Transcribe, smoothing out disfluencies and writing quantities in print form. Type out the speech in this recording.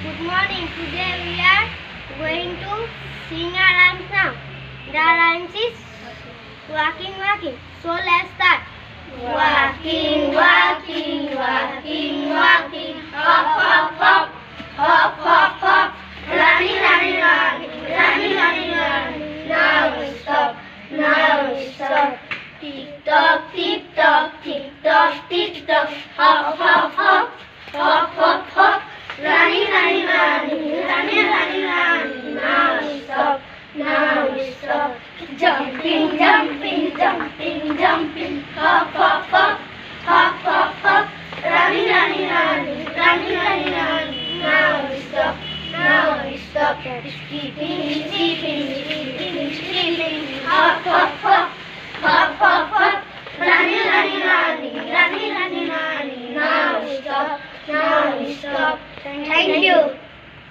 Good morning. Today we are going to sing a rhyme now. The rhyme is walking, walking. So let's start. Walking, walking, walking, walking. Hop, hop, hop. Hop, hop, hop. Running, running, running. Running, running, running. Now we stop. Now we stop. Tick tock, tick tock, tick tock, tick tock. Hop, hop, hop. Hop, hop, hop. Running, running, running, running, running, running. Now we stop, now we stop. Jumping, jumping, jumping, jumping. Hop, hop, hop, hop, hop, hop. Running, running, running, running, running, running. Now we stop, now we stop. Skipping, skipping, skipping, skipping. Hop, hop, hop, hop, hop, hop. Running, running, running, running, running, running. Now we stop, now we stop. Thank you.